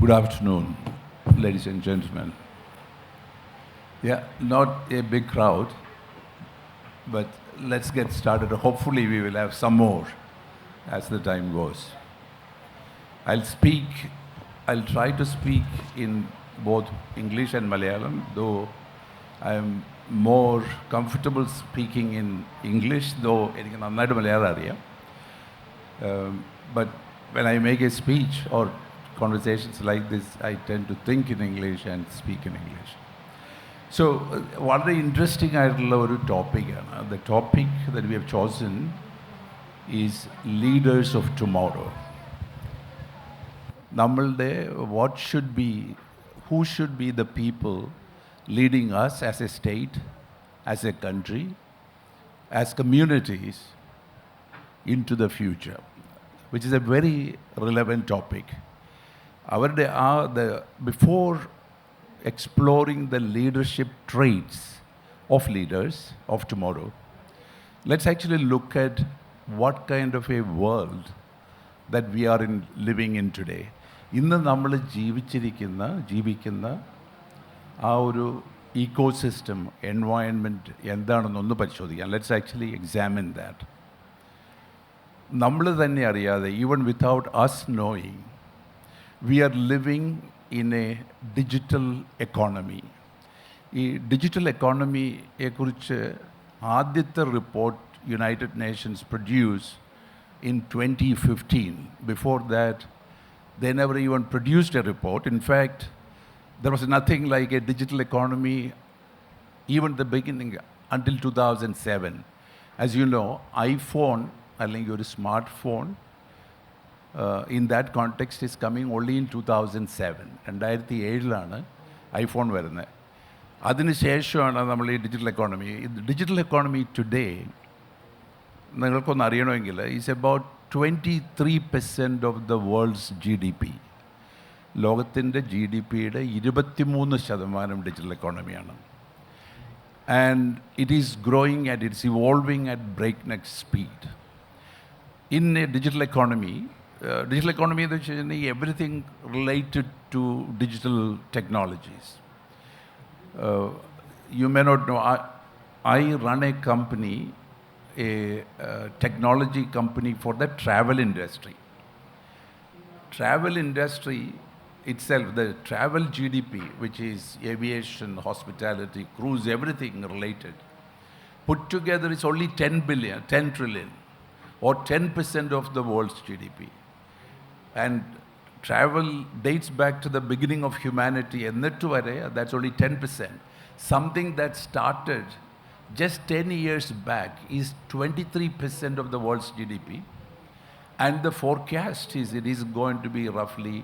Good afternoon, ladies and gentlemen. Yeah, not a big crowd, but let's get started. Hopefully, we will have some more as the time goes. I'll try to speak in both English and Malayalam, though I am more comfortable speaking in English, though എനിക്ക് നന്നായിട്ട് മലയാളം അറിയാം. But when I make a speech or conversations like this, I tend to think in English and speak in English. So, വളരെ interesting ആയിട്ടുള്ള ഒരു ടോപ്പിക്കാണ്. The topic that we have chosen is leaders of tomorrow. നമ്മളുടെ who should be the people leading us as a state, as a country, as communities into the future, which is a very relevant topic. Before exploring the leadership traits of leaders of tomorrow, let's actually look at what kind of a world that we are living in today. ഇന്ന് നമ്മൾ ജീവിക്കുന്ന ആ ഒരു ecosystem, environment എന്താണെന്നൊന്ന് പരിശോധിക്കാം. Let's actually examine that. നമ്മൾ തന്നെ അറിയാതെ, even without us knowing, we are living in a digital economy. ഈ ഡിജിറ്റൽ എക്കോണമിയെക്കുറിച്ച് ആദ്യത്തെ report United Nations produce in 2015. Before that, they never even produced a report. In fact, there was nothing like a digital economy even at the beginning until 2007. As you know, iPhone, അല്ലെങ്കിൽ ഒരു smartphone, in that context is coming only in 2007. 2007 iPhone വരുന്നത്. അതിനുശേഷമാണ് നമ്മൾ ഈ digital economy today നിങ്ങൾക്കൊന്ന് അറിയണമെങ്കിൽ is about 23% of the world's GDP. ലോകത്തിൻ്റെ GDPയുടെ 23% ഡിജിറ്റൽ എക്കോണമിയാണ്. And it is growing and it's evolving at breakneck speed. In a digital economy എന്ന് വെച്ച് കഴിഞ്ഞാൽ everything related to digital technologies. You may not know, I run a company, a technology company for the travel industry. Travel industry itself, the travel GDP, which is aviation, hospitality, cruise, everything related, put together is only 10 trillion, or 10% of the world's GDP. And travel dates back to the beginning of humanity, എന്നിട്ട് വരെ that's only 10%. Something that started just 10 years back is 23% of the world's GDP, and the forecast is it is going to be roughly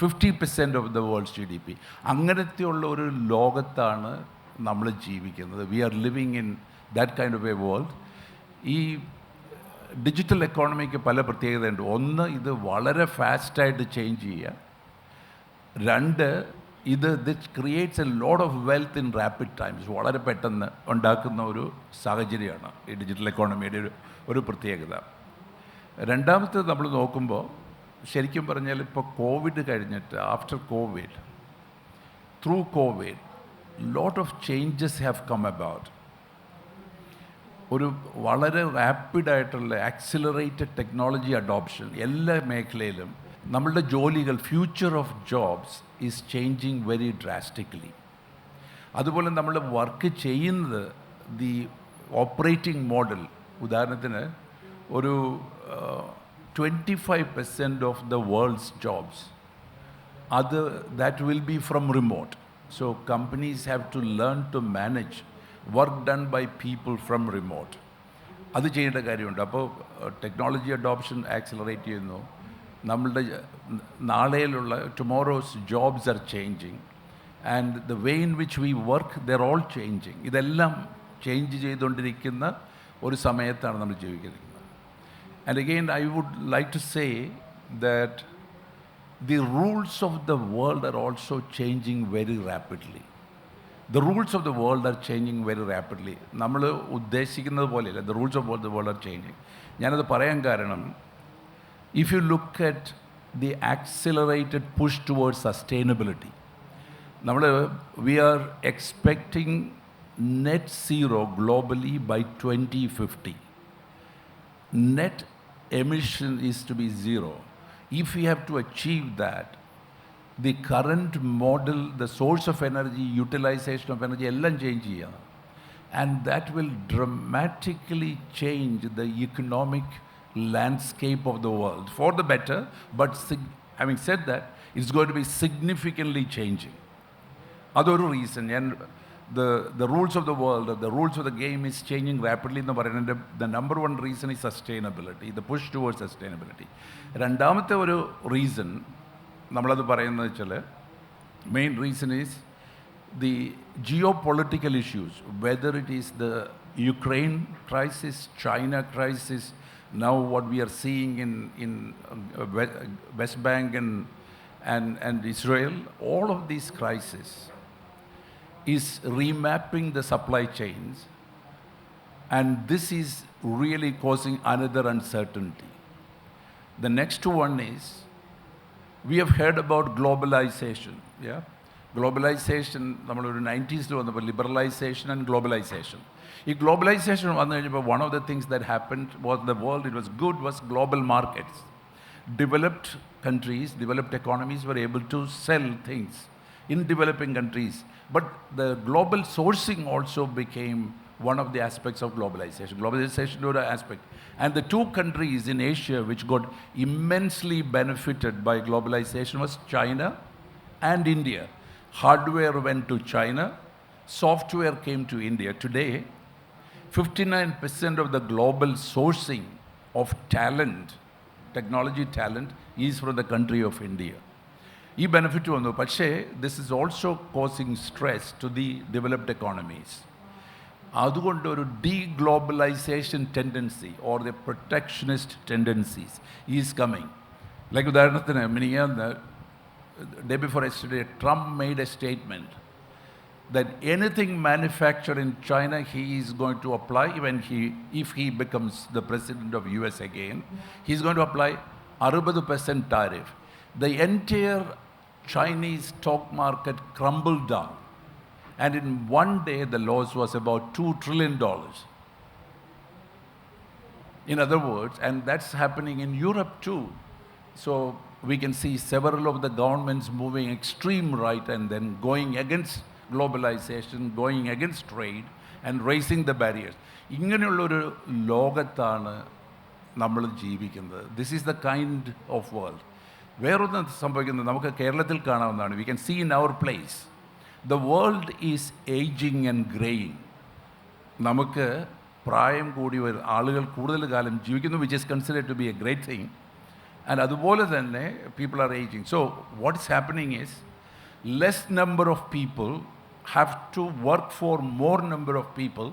50% of the world's GDP. അങ്ങനത്തെയുള്ള ഒരു ലോകത്താണ് നമ്മൾ ജീവിക്കുന്നത്. We are living in that kind of a world. ഈ digital economic പല പ്രത്യേകതയുണ്ട്. ഒന്ന്, ഇത് വളരെ ഫാസ്റ്റായിട്ട് ചേഞ്ച് ചെയ്യുക. രണ്ട്, this creates a lot of wealth in rapid times. വളരെ പെട്ടെന്ന് ഉണ്ടാക്കുന്ന ഒരു സാഹചര്യമാണ് ഈ ഡിജിറ്റൽ എക്കോണമിയുടെ ഒരു പ്രത്യേകത. രണ്ടാമത്തെ നമ്മൾ നോക്കുമ്പോൾ ശരിക്കും പറഞ്ഞാൽ ഇപ്പോൾ കോവിഡ് കഴിഞ്ഞിട്ട്, after COVID, through COVID, lot of changes have come about. ഒരു വളരെ റാപ്പിഡായിട്ടുള്ള ആക്സിലറേറ്റഡ് ടെക്നോളജി അഡോപ്ഷൻ എല്ലാ മേഖലയിലും. നമ്മളുടെ ജോലികൾ, future of jobs is changing very drastically. അതുപോലെ നമ്മൾ വർക്ക് ചെയ്യുന്നത്, ദി ഓപ്പറേറ്റിംഗ് മോഡൽ, ഉദാഹരണത്തിന് ഒരു 25% of the worlds jobs that will be from remote. So companies have to learn to manage work done by people from remote. അത് ചെയ്യേണ്ട കാര്യമുണ്ട്. അപ്പോൾ technology adoption accelerate ചെയ്യുന്നു. നമ്മളുടെ നാളെയിലുള്ള tomorrow's jobs are changing, and the way in which we work they're all changing. ഇതെല്ലാം change ചെയ്തുകൊണ്ടിരിക്കുന്ന ഒരു സമയത്താണ് നമ്മൾ ജീവിക്കുന്നത്. And again I would like to say that the rules of the world are also changing very rapidly. The rules of the world are changing very rapidly. നമ്മൾ ഉദ്ദേശിക്കുന്നത് പോലെയല്ല. The rules of the world are changing. ഞാനത് പറയാൻ കാരണം, if you look at the accelerated push towards sustainability, we are expecting net zero globally by 2050. Net emission is to be zero. If we have to achieve that, the current model, the source of energy, utilization of energy, ellam change cheyana. And that will dramatically change the economic landscape of the world for the better. But having said that, it's going to be significantly changing. Other reason, and the rules of the world, the rules of the game is changing rapidly. The number one reason is sustainability, the push towards sustainability. രണ്ടാമത്തെ ഒരു reason, നമ്മളത് പറയുന്നത് വെച്ചാൽ, main reason is the geopolitical issues, whether it is the Ukraine crisis, China crisis, now what we are seeing in West Bank and Israel, all of these crises is remapping the supply chains, and this is really causing another uncertainty. The next one is, we have heard about globalization, yeah? Globalization, നമ്മൾ ഒരു 90s വന്നപ്പോൾ liberalization and globalization. ഈ globalization വന്നു കഴിഞ്ഞപ്പോൾ one of the things that happened was the world, it was good, was global markets. Developed countries, developed economies were able to sell things in developing countries. But the global sourcing also became one of the aspects of globalization. Globalization was an aspect. And the two countries in Asia which got immensely benefited by globalization was China and India. Hardware went to China, software came to India. Today, 59% of the global sourcing of talent, technology talent, is from the country of India. ഈ benefit വന്നു. പക്ഷേ this is also causing stress to the developed economies. അതുകൊണ്ട് ഒരു deglobalisation tendency or the protectionist tendencies is coming. Like ഉദാഹരണത്തിന് മിനിങ്ങാന്ന് day before yesterday Trump made a statement that anything manufactured in China he is going to apply, if he becomes the president of US again, he's going to apply 60% tariff. The entire Chinese stock market crumbled down, and in one day the loss was about $2 trillion. In other words, and that's happening in Europe too. So we can see several of the governments moving extreme right and then going against globalization, going against trade and raising the barriers. ഇങ്ങനെയുള്ളൊരു ലോകത്താണ് നമ്മൾ ജീവിക്കുന്നത്. This is the kind of world. വേറൊന്ന് സംഭവിക്കുന്നത് നമുക്ക് കേരളത്തിൽ കാണാവുന്നതാണ്. We can see in our place. The world is aging and graying. നമുക്ക് പ്രായം കൂടി വരും, ആളുകൾ കൂടുതൽ കാലം ജീവിക്കുന്നു, which is considered to be a great thing. And അതുപോലെ തന്നെ people are aging. So what is happening is, less number of people have to work for more number of people,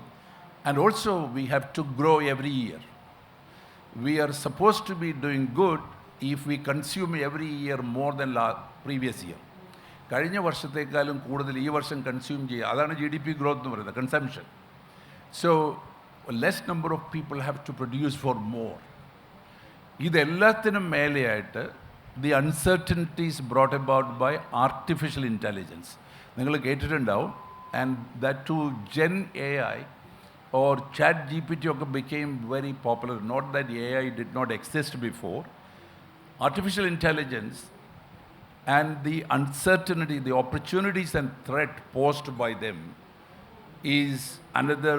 and also we have to grow every year. We are supposed to be doing good if we consume every year more than previous year. കഴിഞ്ഞ വർഷത്തേക്കാളും കൂടുതൽ ഈ വർഷം consume ചെയ്യുക, അതാണ് GDP growth എന്ന് പറയുന്നത്, consumption. So less number of people have to produce for more. ഇതെല്ലാത്തിനും മേലെയായിട്ട് the uncertainties brought about by artificial intelligence. നിങ്ങൾ കേട്ടിട്ടുണ്ടാവും. And that to gen AI or ChatGPT ഒക്കെ became very popular. Not that AI did not exist before. Artificial intelligence and the uncertainty, the opportunities and threat posed by them is another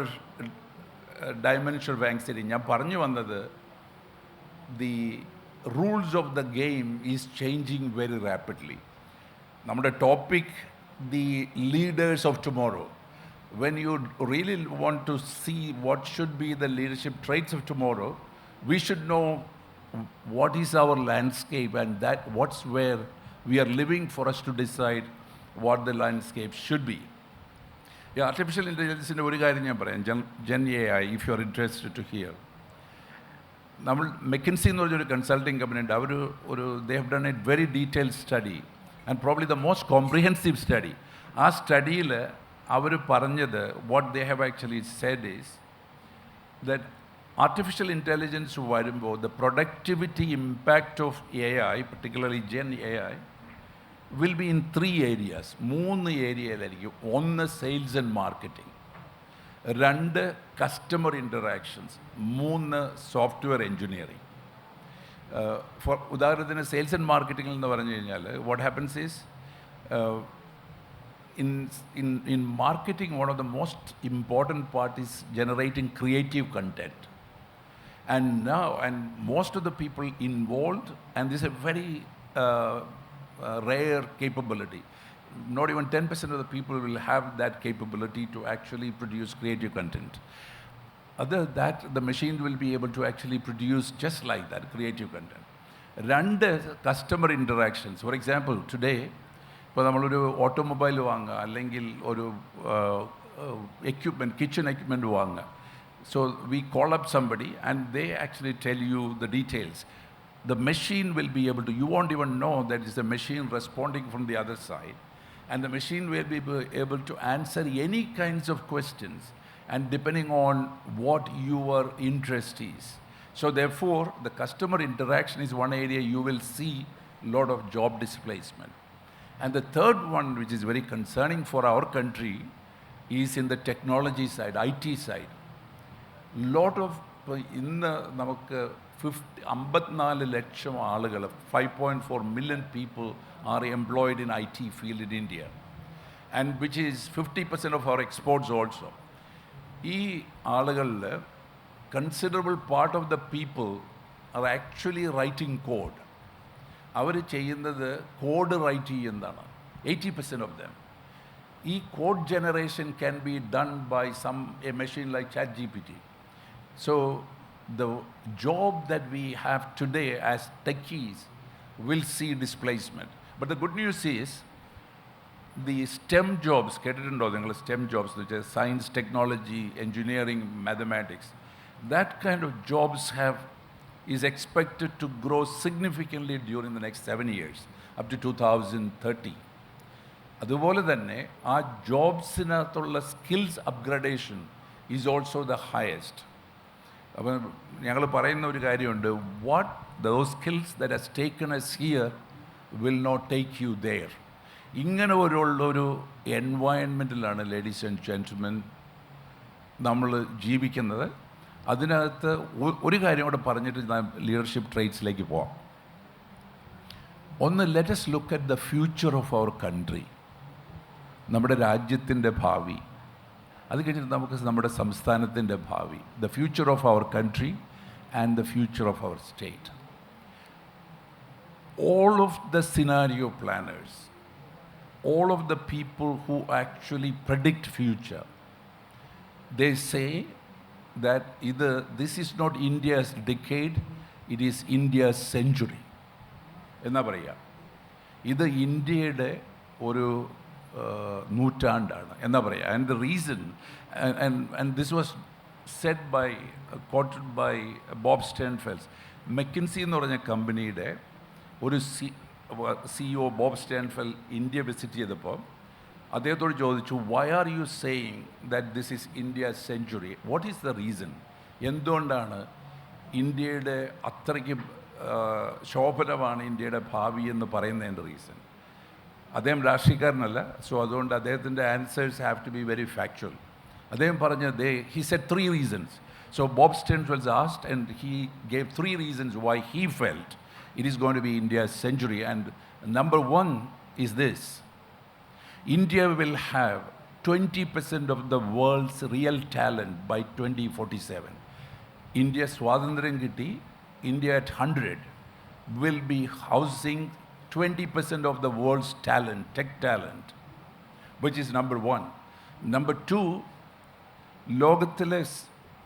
dimension of anxiety. ഞാൻ പറഞ്ഞു വന്നത്, the rules of the game is changing very rapidly. നമ്മുടെ topic, the leaders of tomorrow. When you really want to see what should be the leadership traits of tomorrow, we should know what is our landscape, and that what's where we are living for us to decide what the landscape should be. Yeah, artificial intelligence in ഒരു കാര്യം ഞാൻ പറയാം, Gen AI, if you are interested to hear. നമ്മൾ മെക്കിൻസി എന്ന് പറഞ്ഞൊരു consulting company ഉണ്ട്. they have done a very detailed study, and probably the most comprehensive study. ആ സ്റ്റഡിയിൽ അവർ പറഞ്ഞത്, what they have actually said is that artificial intelligence വരുമ്പോൾ the productivity impact of AI, particularly Gen AI, will be in 3 areas. 3 ഏരിയയിലായിരിക്കും. ഒന്ന് sales and marketing, 2 customer interactions, 3 software engineering. For ഉദാഹരണത്തിന് sales and marketing എന്ന് പറഞ്ഞു കഴിഞ്ഞാൽ what happens is in marketing, one of the most important part is generating creative content. And most of the people involved, and this is a very rare capability. Not even 10% of the people will have that capability to actually produce creative content. Other than that, the machine will be able to actually produce just like that, creative content. Customer interactions. For example, today, ഇപ്പോൾ നമ്മളൊരു automobile വാങ്ങുക അല്ലെങ്കിൽ ഒരു equipment, kitchen equipment വാങ്ങുക. So we call up somebody and they actually tell you the details. The machine will be able to, you won't even know that it's a machine responding from the other side. And the machine will be able to answer any kinds of questions, and depending on what your interest is. So therefore, the customer interaction is one area you will see a lot of job displacement. And the third one, which is very concerning for our country, is in the technology side, IT side. Lot of, ഇന്ന് നമുക്ക് 54 ലക്ഷം ആളുകൾ, 5.4 million people are employed in IT field in India, and which is 50% of our exports also. ഈ ആളുകളിൽ considerable part of the people are actually writing code. അവർ ചെയ്യുന്നത് code right ചെയ്യുന്നതാണ്, 80% of them. ഈ code generation can be done by a machine like ChatGPT. So the job that we have today as techies will see displacement. But the good news is the STEM jobs, കേട്ടിട്ടുണ്ടോ നിങ്ങൾ STEM jobs, which is science, technology, engineering, mathematics, that kind of jobs is expected to grow significantly during the next 7 years, up to 2030. അതുപോലെ തന്നെ ആ ജോബ്സിനകത്തുള്ള skills upgradation is also the highest. അപ്പം ഞങ്ങൾ പറയുന്ന ഒരു കാര്യമുണ്ട്, what those skills that has taken us here will not take you there. ഇങ്ങനെ ഒരു എൻവയൺമെൻറ്റിലാണ് ലേഡീസ് ആൻഡ് ജെൻറ്റിൽമെൻ നമ്മൾ ജീവിക്കുന്നത്. അതിനകത്ത് ഒരു കാര്യം കൂടെ പറഞ്ഞിട്ട് ഞാൻ ലീഡർഷിപ്പ് ട്രേറ്റ്സിലേക്ക് പോവാം. ഒന്ന്, let us look at the future of our country, നമ്മുടെ രാജ്യത്തിൻ്റെ ഭാവി. അത് കഴിഞ്ഞിട്ട് നമുക്ക് നമ്മുടെ സംസ്ഥാനത്തിൻ്റെ ഭാവി, the future of our country and the future of our state. All of the scenario planners, all of the people who actually predict future, they say that either this is not India's decade, it is India's century. എന്നാ പറയുക, ഇത് ഇന്ത്യയുടെ ഒരു നൂറ്റാണ്ടാണ് എന്നാ പറയുക. And the reason, and this was said by, quoted by Bob Sternfels. McKinsey എന്ന് പറഞ്ഞ കമ്പനിയുടെ ഒരു CEO Bob Sternfels India visit ചെയ്തപ്പോൾ അദ്ദേഹത്തോട് ചോദിച്ചു, why are you saying that this is India century, what is the reason, എന്തുകൊണ്ടാണ് ഇന്ത്യയുടെ അത്രയ്ക്ക് ശോഭനമാണ് ഇന്ത്യയുടെ ഭാവി എന്ന് പറയുന്നതിൻ്റെ റീസൺ? അദ്ദേഹം രാഷ്ട്രീയക്കാരനല്ല, സോ അതുകൊണ്ട് അദ്ദേഹത്തിൻ്റെ answers have to be very factual. അദ്ദേഹം പറഞ്ഞത്, he said 3 reasons. So Bob Stens was asked and he gave 3 reasons why he felt it is going to be India's century. And number 1 is this: India will have 20% of the world's real talent by 2047. India സ്വാതന്ത്ര്യം കിട്ടി, India at 100 will be housing 20% of the world's talent, tech talent, which is number 1. Number 2, ലോകത്തിലെ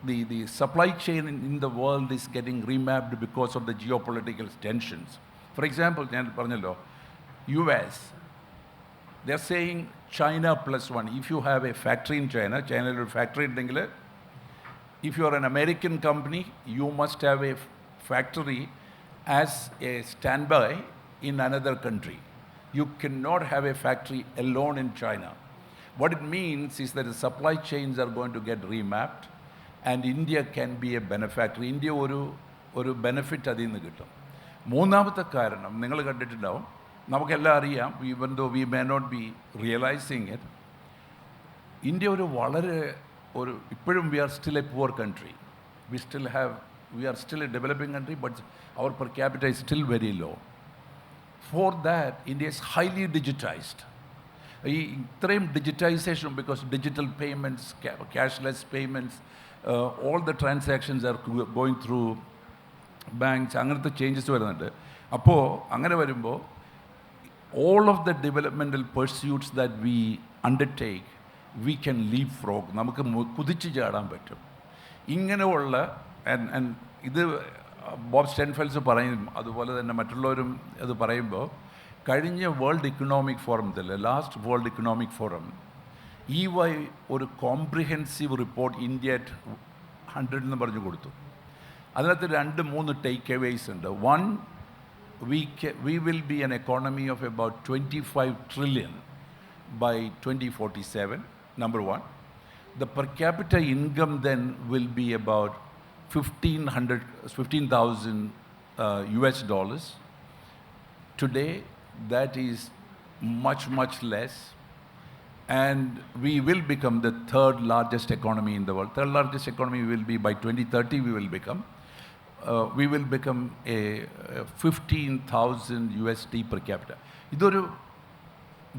the supply chain in the world is getting remapped because of the geopolitical tensions. For example, ഞാൻ പറഞ്ഞല്ലോ, US, they're saying China +1. If you have a factory in China, China ഒരു factory ഉണ്ടെങ്കിൽ, if you are an American company, you must have a factory as a standby in another country. You cannot have a factory alone in China. What it means is that the supply chains are going to get remapped, and India can be a benefactor. India ഒരു benefit അതിൽ നിന്ന് കിട്ടും. മൂന്നാമത്തെ കാരണം നിങ്ങൾ കണ്ടിട്ടുണ്ടാവും, നമുക്കെല്ലാം അറിയാം, even though we may not be realising it, India ഇപ്പോഴും we are still a poor country. we are still a developing country, but our per capita is still very low. For that, India is highly digitized. ഇത്രയും digitization, because digital payments, cashless payments, all the transactions are going through banks, അങ്ങനത്തെ changes വരുന്നുണ്ട്. അപ്പോൾ അങ്ങനെ വരുമ്പോൾ all of the developmental pursuits that we undertake, we can leapfrog, നമുക്ക് കുതിച്ചു ചാടാൻ പറ്റും. ഇങ്ങനെയുള്ള ഇത് ബോബ് സ്റ്റെൻഫെൽസ് പറയും, അതുപോലെ തന്നെ മറ്റുള്ളവരും അത് പറയുമ്പോൾ, കഴിഞ്ഞ വേൾഡ് ഇക്കണോമിക് ഫോറത്തിൽ, last world economic forum, EY ഒരു കോംപ്രിഹെൻസീവ് റിപ്പോർട്ട് ഇന്ത്യ 100 എന്ന് പറഞ്ഞു കൊടുത്തു. അതിനകത്ത് 2-3 ടേക്ക് അവേസ് ഉണ്ട്. One, we will be an economy of about 25 trillion by 2047, number one. The per capita income then will be about $15,000 US dollars. Today, that is much, much less. And we will become the third largest economy in the world. Third largest economy will be by 2030, we will become a 15,000 USD per capita.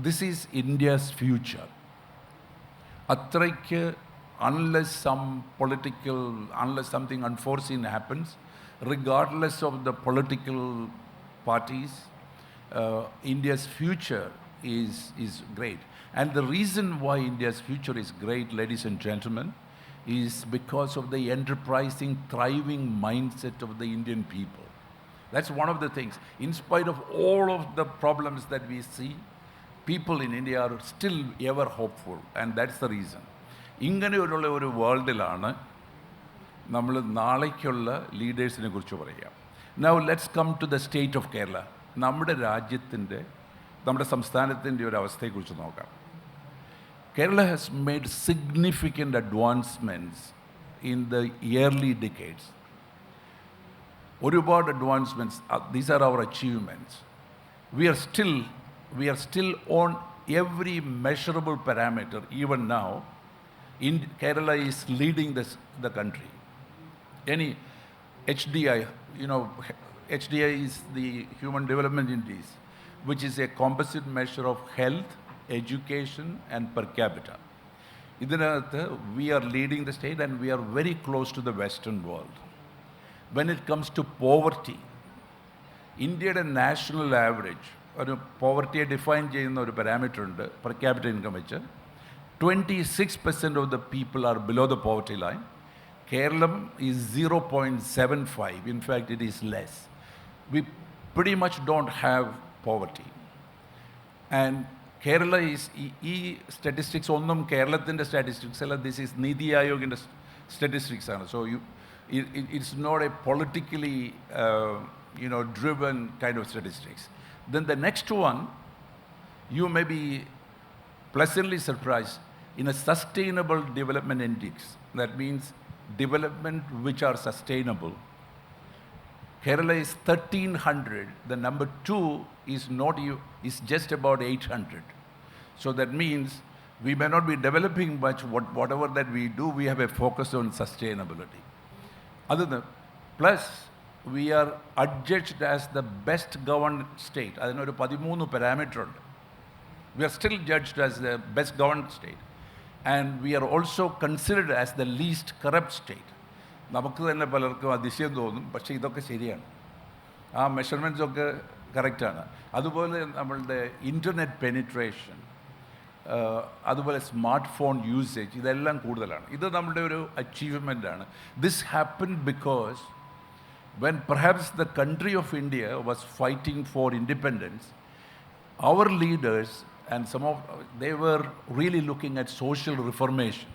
This is India's future. അത്രയ്ക്ക് unless something unforeseen happens, regardless of the political parties, India's future is great. And the reason why India's future is great, ladies and gentlemen, is because of the enterprising, thriving mindset of the Indian people. That's one of the things. In spite of all of the problems that we see, people in India are still ever hopeful, and that's the reason. ഇങ്ങനെയുള്ള ഒരു വേൾഡിലാണ് നമ്മൾ നാളേക്കുള്ള ലീഡേഴ്സിനെ കുറിച്ച് പറയുക. Now let's come to the state of Kerala. നമ്മുടെ സംസ്ഥാനത്തിൻ്റെ ഒരു അവസ്ഥയെക്കുറിച്ച് നോക്കാം. Kerala has made significant advancements in the early decades. ഒരുപാട് advancements. These are our achievements. We are still on every measurable parameter. Even now, Kerala is leading the country. Any HDI, HDI is the Human Development Index, which is a composite measure of health, education, and per capita. ഇതിനകത്ത് we are leading the state, and we are very close to the Western world. When it comes to poverty, ഇന്ത്യയുടെ national average, ഒരു പോവർട്ടിയെ define ചെയ്യുന്ന ഒരു parameter ഉണ്ട്, per capital income വെച്ച്. 26% of the people are below the poverty line. Kerala is 0.75. In fact, it is less. We pretty much don't have poverty. And Kerala is, statistics, onnum Keralathinte statistics alla, this is Niti Ayoginte statistics aanu. So it's not a politically driven kind of statistics. Then the next one, you may be pleasantly surprised, in a sustainable development index, that means development which are sustainable, Kerala is 1300. The number 2 is just about 800. So that means we may not be developing much. Whatever that we do, we have a focus on sustainability. Other than plus, we are adjudged as the best governed state. അതിനൊരു 13 parameter ഉണ്ട്. We are still judged as the best governed state. And we are also considered as the least corrupt state. നമുക്ക് തന്നെ പലർക്കും അതിശയം തോന്നും, പക്ഷേ ഇതൊക്കെ ശരിയാണ്. ആ മെഷർമെൻറ്റ്സ് ഒക്കെ കറക്റ്റാണ്. അതുപോലെ നമ്മളുടെ ഇൻ്റർനെറ്റ് പെനിട്രേഷൻ, അതുപോലെ സ്മാർട്ട് ഫോൺ യൂസേജ്, ഇതെല്ലാം കൂടുതലാണ്. ഇത് നമ്മുടെ ഒരു അച്ചീവ്മെൻ്റാണ്. This happen because when perhaps the country of India was fighting for independence, our leaders and they were really looking at social reformation.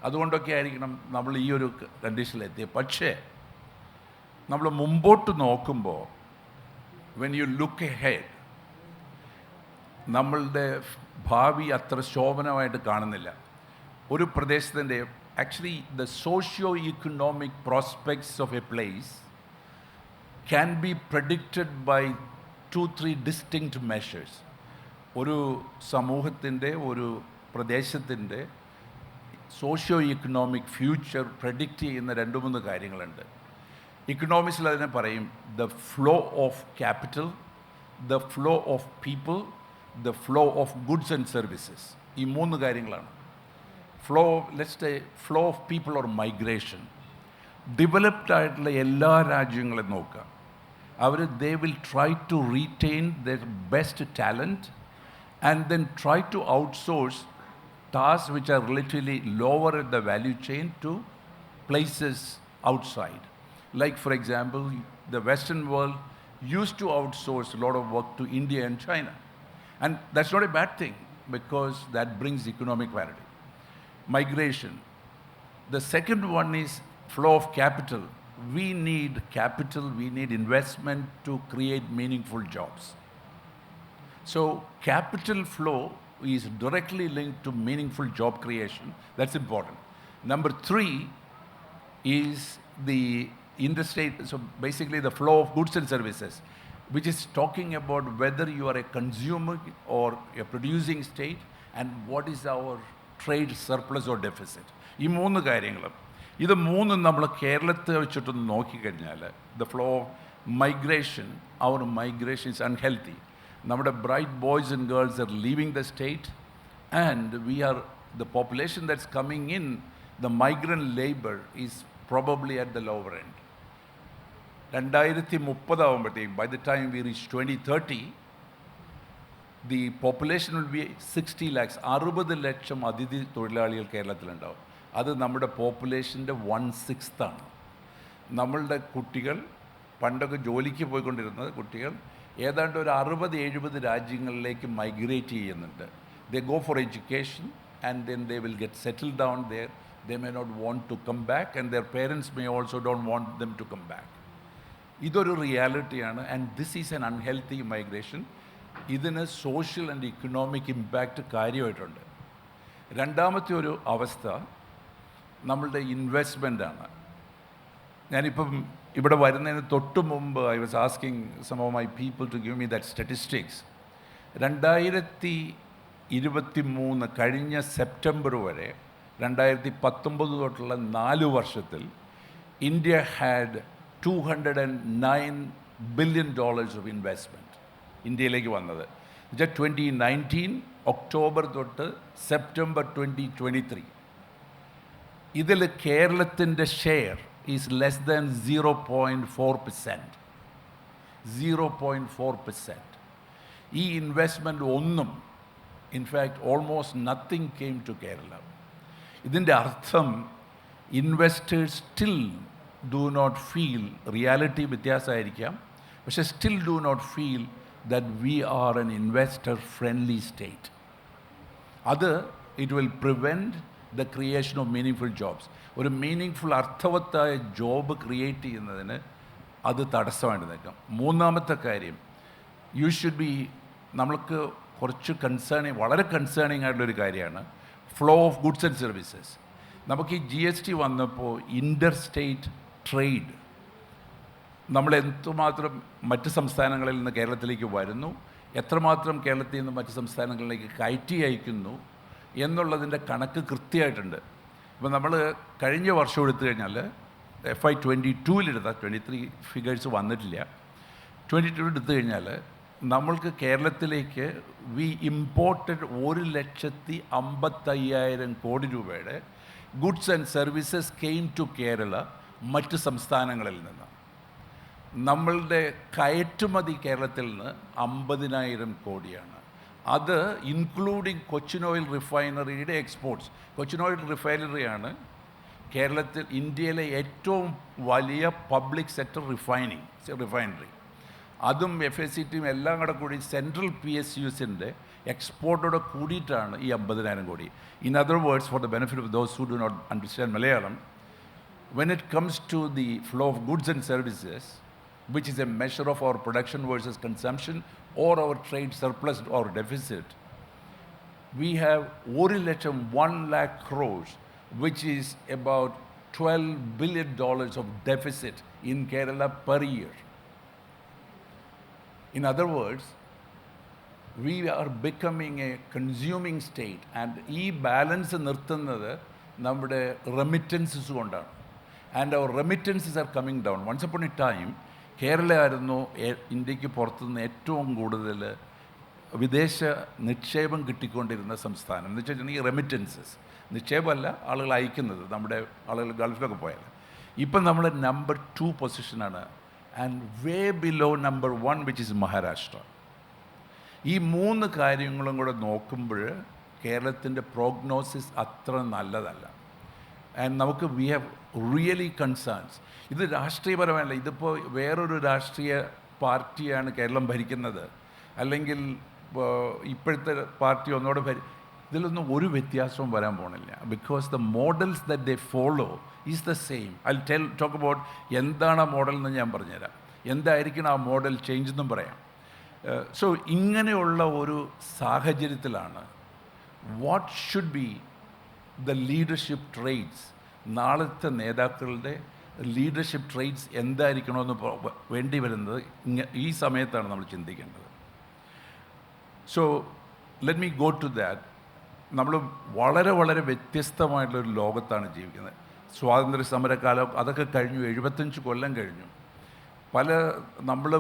അതുകൊണ്ടൊക്കെ ആയിരിക്കണം നമ്മൾ ഈ ഒരു കണ്ടീഷനിലെത്തിയത്. പക്ഷേ നമ്മൾ മുമ്പോട്ട് നോക്കുമ്പോൾ, when you look ahead, നമ്മളുടെ ഭാവി അത്ര ശോഭനമായിട്ട് കാണുന്നില്ല. ഒരു പ്രദേശത്തിൻ്റെ actually the socio-economic prospects of a place can be predicted by 2-3 distinct measures. ഒരു സമൂഹത്തിൻ്റെ ഒരു പ്രദേശത്തിൻ്റെ സോഷ്യോ-ഇക്കണോമിക് ഫ്യൂച്ചർ പ്രഡിക്റ്റ് ചെയ്യുന്ന 2-3 കാര്യങ്ങളുണ്ട്. ഇക്കണോമിക്സിൽ അതിനെ പറയും the flow of capital, the flow of people, the flow of goods and services. ഈ 3 കാര്യങ്ങളാണ്. Flow of people or migration. Developed ആയിട്ടുള്ള എല്ലാ രാജ്യങ്ങളും നോക്കുക, അവർ they will try to retain their best talent and then try to outsource tasks which are relatively lower in the value chain to places outside. Like, for example, the Western world used to outsource a lot of work to India and China. And that's not a bad thing, because that brings economic parity. Migration. The second one is flow of capital. We need capital, we need investment to create meaningful jobs. So capital flow is directly linked to meaningful job creation. That's important. Number 3 is the interstate, so basically the flow of goods and services, which is talking about whether you are a consumer or a producing state, and what is our trade surplus or deficit. ഈ 3 കാര്യങ്ങളും, ഇത് 3 നമ്മൾ കേരളത്തെ വെച്ചിട്ടൊന്ന് നോക്കിക്കഴിഞ്ഞാൽ, the flow of migration, our migration is unhealthy. നമ്മുടെ bright boys and girls are leaving the state, and the population that's coming in, the migrant labor is probably at the lower end. 2030 ആകുമ്പോഴത്തേക്കും, by the time we reach 2030, the population will be 60 lakhs. 60 ലക്ഷം അതിഥി തൊഴിലാളികൾ കേരളത്തിലുണ്ടാവും. അത് നമ്മുടെ പോപ്പുലേഷൻ്റെ 1/6 ആണ്. നമ്മളുടെ കുട്ടികൾ, പണ്ടൊക്കെ ജോലിക്ക് പോയിക്കൊണ്ടിരുന്നത് കുട്ടികൾ ഏതാണ്ട് ഒരു 60-70 രാജ്യങ്ങളിലേക്ക് മൈഗ്രേറ്റ് ചെയ്യുന്നുണ്ട്. They go for education and then they will get settle down there. They may not want to come back, and their parents may also don't want them to come back. ഇതൊരു റിയാലിറ്റിയാണ്, and this is an unhealthy migration. ഇതിന് social and economic impact കാര്യമായിട്ടുണ്ട്. രണ്ടാമത്തെ ഒരു അവസ്ഥ നമ്മളുടെ ഇൻവെസ്റ്റ്മെൻ്റാണ്. ഞാനിപ്പം ഇവിടെ വരുന്നതിന് തൊട്ട് മുമ്പ് I was asking some of my people to give me that statistics. 2023 കഴിഞ്ഞ സെപ്റ്റംബർ വരെ 2019 തൊട്ടുള്ള 4 വർഷത്തിൽ India had $209 billion of investment ഇന്ത്യയിലേക്ക് വന്നത്. 2019 ഒക്ടോബർ തൊട്ട് സെപ്റ്റംബർ 2023. ഇതിൽ കേരളത്തിൻ്റെ ഷെയർ is less than 0.4%. 0.4%. ഈ ഇൻവെസ്റ്റ്മെൻറ്റ് ഒന്നും, in fact almost nothing came to Kerala. ഇതിൻ്റെ അർത്ഥം investors still do not feel, reality വ്യത്യാസമായിരിക്കാം, പക്ഷേ still do not feel that we are an investor friendly state. അത് it will prevent the creation of meaning jobs. ഒരു meaning അർത്ഥവത്തായ job create ചെയ്യുന്നതിന് അത് തടസ്സമായിട്ട് നിൽക്കാം. മൂന്നാമത്തെ കാര്യം, യു ഷുഡ് ബി, നമ്മൾക്ക് കുറച്ച് വളരെ കൺസേണിങ് ആയിട്ടുള്ളൊരു കാര്യമാണ് flow of goods and services. നമുക്ക് ഈ GST വന്നപ്പോൾ ഇൻ്റർ സ്റ്റേറ്റ് ട്രേഡ്, നമ്മൾ എന്തുമാത്രം മറ്റ് സംസ്ഥാനങ്ങളിൽ നിന്ന് കേരളത്തിലേക്ക് വരുന്നു, എത്രമാത്രം കേരളത്തിൽ നിന്ന് മറ്റ് സംസ്ഥാനങ്ങളിലേക്ക് കയറ്റി അയക്കുന്നു എന്നുള്ളതിൻ്റെ കണക്ക് കൃത്യമായിട്ടുണ്ട്. ഇപ്പോൾ നമ്മൾ കഴിഞ്ഞ വർഷം എടുത്തു കഴിഞ്ഞാൽ FY 22 23 ഫിഗേഴ്സ് വന്നിട്ടില്ല. 22 എടുത്തു കഴിഞ്ഞാൽ നമ്മൾക്ക് കേരളത്തിലേക്ക് വി ഇമ്പോർട്ടഡ് 1,55,000 കോടി രൂപയുടെ goods and services came to Kerala മറ്റ് സംസ്ഥാനങ്ങളിൽ നിന്ന്. നമ്മളുടെ കയറ്റുമതി കേരളത്തിൽ നിന്ന് 50,000 കോടിയാണ്. അത് ഇൻക്ലൂഡിങ് കൊച്ചിൻ ഓയിൽ റിഫൈനറിയുടെ എക്സ്പോർട്സ്. കൊച്ചിൻ ഓയിൽ റിഫൈനറിയാണ് കേരളത്തിൽ ഇന്ത്യയിലെ ഏറ്റവും വലിയ പബ്ലിക് സെക്ടർ റിഫൈനറി. അതും FACTയും എല്ലാം കൂടി സെൻട്രൽ PSUസിൻ്റെ എക്സ്പോർട്ടോടെ കൂടിയിട്ടാണ് ഈ 50,000 crore. In other words, for the benefit of those who do not understand Malayalam, when it comes to the flow of goods and services, which is a measure of our production versus consumption or our trade surplus or deficit, we have 1 lakh crores which is about $12 billion of deficit in Kerala per year. In other words, we are becoming a consuming state, and ഈ balance നിർത്തുന്നത് നമ്മുടെ remittances കൊണ്ടാണ്. And our remittances are coming down. Once upon a time Kerala ആയിരുന്നു ഇന്ത്യക്ക് പുറത്തുനിന്ന് ഏറ്റവും കൂടുതൽ വിദേശ നിക്ഷേപം കിട്ടിക്കൊണ്ടിരുന്ന സംസ്ഥാനം. എന്ന് വെച്ചിട്ടുണ്ടെങ്കിൽ റെമിറ്റൻസസ്, നിക്ഷേപമല്ല, ആളുകൾ അയക്കുന്നത്, നമ്മുടെ ആളുകൾ ഗൾഫിലൊക്കെ പോയാൽ. ഇപ്പം നമ്മൾ നമ്പർ 2 പൊസിഷനാണ്, and way below number 1 which is Maharashtra. ഈ 3 കാര്യങ്ങളും കൂടെ നോക്കുമ്പോൾ കേരളത്തിൻ്റെ പ്രോഗ്നോസിസ് അത്ര നല്ലതല്ല. ആൻഡ് നമുക്ക് വി ഹാവ് റിയലി കൺസേൺസ്. ഇത് രാഷ്ട്രീയപരമല്ല, ഇതിപ്പോൾ വേറൊരു രാഷ്ട്രീയ പാർട്ടിയാണ് കേരളം ഭരിക്കുന്നത്, അല്ലെങ്കിൽ ഇപ്പോഴത്തെ പാർട്ടി ഒന്നുകൂടെ ഇതിലൊന്നും ഒരു വ്യത്യാസവും വരാൻ പോണില്ല. Because the models that they follow is the same. I talk about എന്താണ് ആ മോഡൽ എന്ന് ഞാൻ പറഞ്ഞുതരാം, എന്തായിരിക്കണം ആ മോഡൽ ചേഞ്ച് എന്നും പറയാം. സോ ഇങ്ങനെയുള്ള ഒരു സാഹചര്യത്തിലാണ് what should B the leadership traits, നാളത്തെ നേതാക്കളുടെ ലീഡർഷിപ്പ് ട്രെയ്റ്റ്സ് എന്തായിരിക്കണമെന്ന് വേണ്ടി വരുന്നത് ഈ സമയത്താണ് നമ്മൾ ചിന്തിക്കേണ്ടത്. So let me go to that. നമ്മൾ വളരെ വളരെ വ്യത്യസ്തമായിട്ടുള്ളൊരു ലോകത്താണ് ജീവിക്കുന്നത്. സ്വാതന്ത്ര്യ സമരകാലം അതൊക്കെ കഴിഞ്ഞു, 75 കൊല്ലം കഴിഞ്ഞു. നമ്മൾ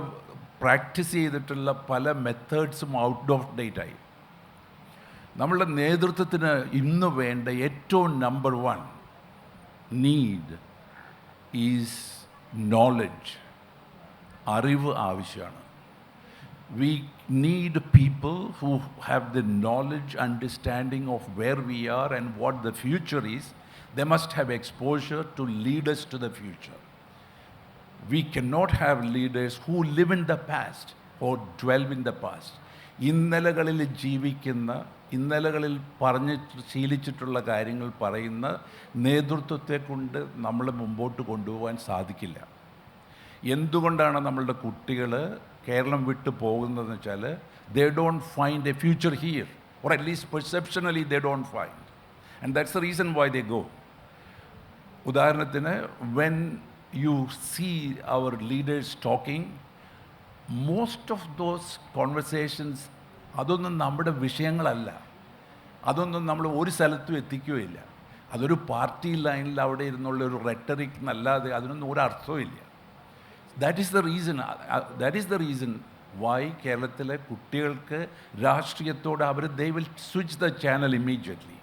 പ്രാക്ടീസ് ചെയ്തിട്ടുള്ള പല മെത്തേഡ്സും ഔട്ട് ഓഫ് ഡേറ്റായി. നമ്മളുടെ നേതൃത്വത്തിന് ഇന്ന് വേണ്ട ഏറ്റവും നമ്പർ 1 നീഡ് ഈസ് നോളജ്. അറിവ് ആവശ്യമാണ്. We need people who have the knowledge, understanding of where we are and what the future is. They must have exposure to lead us to the future. We cannot have leaders who live in the past or dwell in the past. ഇന്നലകളിൽ ജീവിക്കുന്ന, ഇന്നലകളിൽ പറഞ്ഞ് ശീലിച്ചിട്ടുള്ള കാര്യങ്ങൾ പറയുന്ന നേതൃത്വത്തെ കൊണ്ട് നമ്മൾ മുമ്പോട്ട് കൊണ്ടുപോകാൻ സാധിക്കില്ല. എന്തുകൊണ്ടാണ് നമ്മളുടെ കുട്ടികൾ കേരളം വിട്ട് പോകുന്നതെന്ന് വെച്ചാൽ they don't find a future here, or at least perceptionally they don't find, and that's the reason why they go. ഉദാഹരണത്തിന്, when you see our leaders talking, most of those conversations അതൊന്നും നമ്മുടെ വിഷയങ്ങളല്ല, അതൊന്നും നമ്മൾ ഒരു സ്ഥലത്തും എത്തിക്കുകയില്ല. അതൊരു പാർട്ടി ലൈനിൽ അവിടെ ഇരുന്നുള്ള ഒരു റെട്ടറിക് എന്നല്ലാതെ അതിനൊന്നും ഒരു അർത്ഥവും ഇല്ല. That is the reason why കേരളത്തിലെ കുട്ടികൾക്ക് രാഷ്ട്രീയത്തോട് they will switch the channel immediately.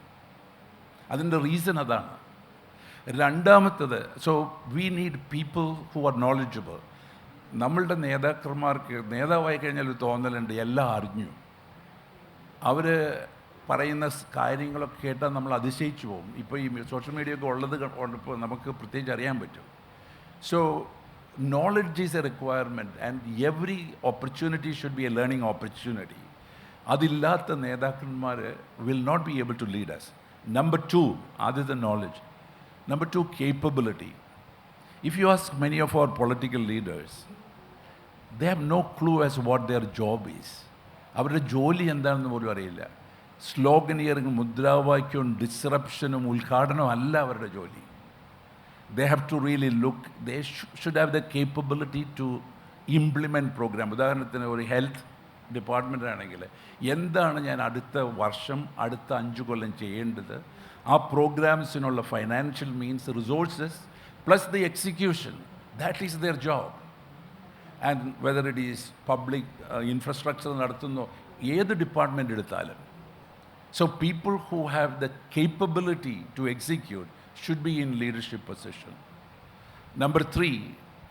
അതിൻ്റെ റീസൺ അതാണ്. രണ്ടാമത്തത്, so we need people who are knowledgeable. നമ്മളുടെ നേതാവായി കഴിഞ്ഞാൽ ഒരു തോന്നലുണ്ട് എല്ലാം അറിഞ്ഞു. അവർ പറയുന്ന കാര്യങ്ങളൊക്കെ കേട്ടാൽ നമ്മൾ അതിശയിച്ചു പോകും. ഇപ്പോൾ ഈ സോഷ്യൽ മീഡിയ ഒക്കെ ഉള്ളത് ഇപ്പോൾ നമുക്ക് പ്രത്യേകിച്ച് അറിയാൻ പറ്റും. So knowledge is a requirement, and every opportunity should be a learning opportunity. അതില്ലാത്ത നേതാക്കന്മാർ will not be able to lead us. Number 2, other than knowledge. Number 2, capability. If you ask many of our political leaders, they have no clue as what their job is. അവരുടെ ജോലി എന്താണെന്ന് പോലും അറിയില്ല. സ്ലോഗനിയറിങ്, മുദ്രാവാക്യവും ഡിസ്റപ്ഷനും ഉദ്ഘാടനവും അല്ല അവരുടെ ജോലി. They have to really look, they should have the capability to implement program. ഉദാഹരണത്തിന് ഒരു ഹെൽത്ത് ഡിപ്പാർട്ട്മെൻ്റ് ആണെങ്കിൽ എന്താണ് ഞാൻ അടുത്ത വർഷം, അടുത്ത 5 കൊല്ലം ചെയ്യേണ്ടത്, ആ പ്രോഗ്രാംസിനുള്ള financial means, resources plus the execution, that is their job. And whether it is public infrastructure നടത്തുന്നോ, ഏത് ഡിപ്പാർട്ട്മെൻ്റ് എടുത്താലും. So people who have the capability to execute should be in leadership position. Number 3,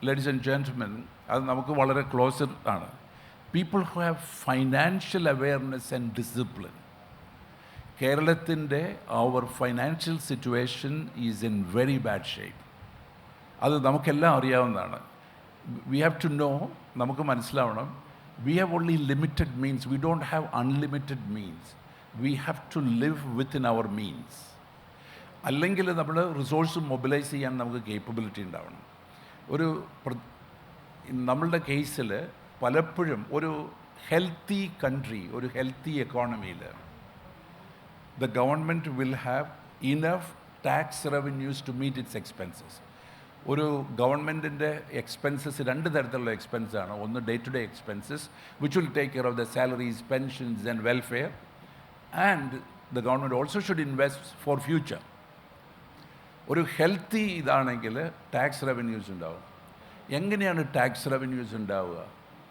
ladies and gentlemen, അത് നമുക്ക് വളരെ closer ആണ്, people who have financial awareness and discipline. കേരളത്തിൻ്റെ our financial situation is in very bad shape. അത് നമുക്കെല്ലാം അറിയാവുന്നതാണ്. We have to know, നമുക്ക് മനസ്സിലാവണം, we have only limited means. We don't have unlimited means. We have to live within our means. അല്ലെങ്കിൽ നമ്മൾ resource mobilise ചെയ്യാൻ നമുക്ക് capability ഉണ്ടാവണം. നമ്മളുടെ കേസിൽ പലപ്പോഴും ഒരു ഹെൽത്തി കൺട്രി, ഒരു healthy എക്കോണമിയിൽ the government will have enough tax revenues to meet its expenses. ഒരു ഗവൺമെൻറ്റിൻ്റെ എക്സ്പെൻസസ് രണ്ട് തരത്തിലുള്ള എക്സ്പെൻസാണ്. ഒന്ന് day to day expenses which will take care of the salaries, pensions and welfare, and the government also should invest for future. ഒരു healthy ഇതാണെങ്കിൽ tax revenues ഉണ്ടാവും. എങ്ങനെയാണ് ടാക്സ് റവന്യൂസ് ഉണ്ടാവുക?